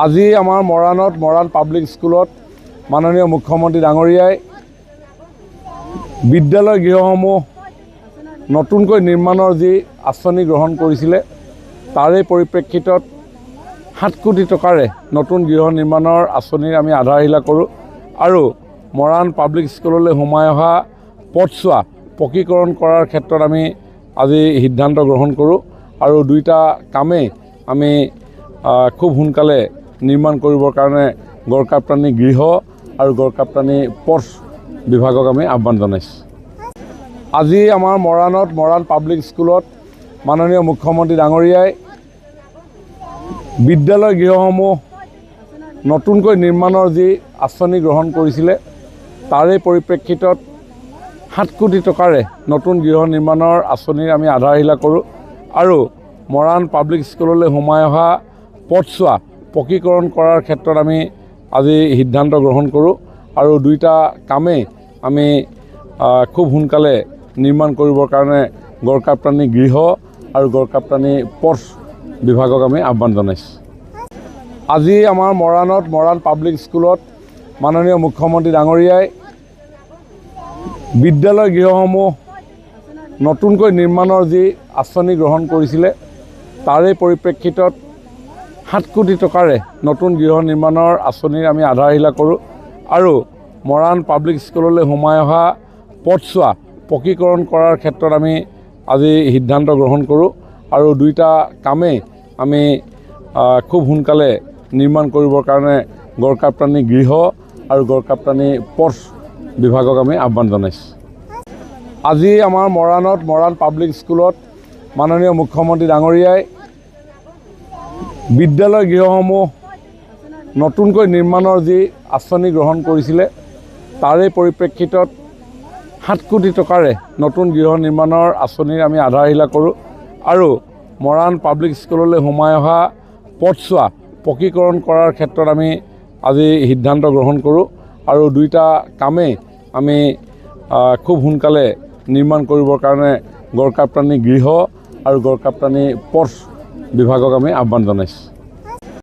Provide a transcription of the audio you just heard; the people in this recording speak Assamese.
আজি আমাৰ মৰাণ পাব্লিক স্কুলত মাননীয় মুখ্যমন্ত্ৰী ডাঙৰীয়াই বিদ্যালয় গৃহসমূহ নতুনকৈ নিৰ্মাণৰ যি আঁচনি গ্ৰহণ কৰিছিলে তাৰে পৰিপ্ৰেক্ষিতত 7 কোটি টকাৰে নতুন গৃহ নিৰ্মাণৰ আঁচনিৰ আমি আধাৰশিলা কৰোঁ আৰু মৰাণ পাব্লিক স্কুললৈ সোমাই অহা পথছোৱা পকীকৰণ কৰাৰ ক্ষেত্ৰত আমি আজি সিদ্ধান্ত গ্ৰহণ কৰোঁ আৰু দুইটা কামেই আমি খুব সোনকালে নিৰ্মাণ কৰিবৰ কাৰণে গড়কাপ্তানি গৃহ আৰু গড়কাপ্তানি পথ বিভাগক আমি আহ্বান জনাইছোঁ। আজি আমাৰ মৰাণ পাব্লিক স্কুলত মাননীয় মুখ্যমন্ত্ৰী ডাঙৰীয়াই বিদ্যালয় গৃহসমূহ নতুনকৈ নিৰ্মাণৰ যি আঁচনি গ্ৰহণ কৰিছিলে তাৰে পৰিপ্ৰেক্ষিতত 7 কোটি টকাৰে নতুন গৃহ নিৰ্মাণৰ আঁচনিৰ আমি আধাৰশিলা কৰোঁ আৰু মৰাণ পাব্লিক স্কুললৈ সোমাই অহা পথছোৱা পকীকৰণ কৰাৰ ক্ষেত্ৰত আমি আজি সিদ্ধান্ত গ্ৰহণ কৰোঁ আৰু দুইটা কামেই আমি খুব সোনকালে নিৰ্মাণ কৰিবৰ কাৰণে গড়কাপ্তানি গৃহ আৰু গড়কাপ্তানি পথ বিভাগক আমি আহ্বান জনাইছোঁ। আজি আমাৰ মৰাণ পাব্লিক স্কুলত মাননীয় মুখ্যমন্ত্ৰী ডাঙৰীয়াই বিদ্যালয় গৃহসমূহ নতুনকৈ নিৰ্মাণৰ যি আঁচনি গ্ৰহণ কৰিছিলে তাৰে পৰিপ্ৰেক্ষিতত 7 কোটি টকাৰে নতুন গৃহ নিৰ্মাণৰ আঁচনিৰ আমি আধাৰশিলা কৰোঁ আৰু মৰাণ পাব্লিক স্কুললৈ সোমাই অহা পথছোৱা পকীকৰণ কৰাৰ ক্ষেত্ৰত আমি আজি সিদ্ধান্ত গ্ৰহণ কৰোঁ আৰু দুইটা কামেই আমি খুব সোনকালে নিৰ্মাণ কৰিবৰ কাৰণে গড়কাপ্তানি গৃহ আৰু গড়কাপ্তানি পথ বিভাগক আমি আহ্বান জনাইছোঁ। আজি আমাৰ মৰাণ পাব্লিক স্কুলত মাননীয় মুখ্যমন্ত্ৰী ডাঙৰীয়াই বিদ্যালয় গৃহসমূহ নতুনকৈ নিৰ্মাণৰ যি আঁচনি গ্ৰহণ কৰিছিলে তাৰে পৰিপ্ৰেক্ষিতত 7 কোটি টকাৰে নতুন গৃহ নিৰ্মাণৰ আঁচনিৰ আমি আধাৰশিলা কৰোঁ আৰু মৰাণ পাব্লিক স্কুললৈ সোমাই অহা পথছোৱা পকীকৰণ কৰাৰ ক্ষেত্ৰত আমি আজি সিদ্ধান্ত গ্ৰহণ কৰোঁ আৰু দুইটা কামেই আমি খুব সোনকালে নিৰ্মাণ কৰিবৰ কাৰণে গড়কাপ্তানি গৃহ আৰু গড়কাপ্তানি পথ বিভাগক আমি আহ্বান জনাইছোঁ।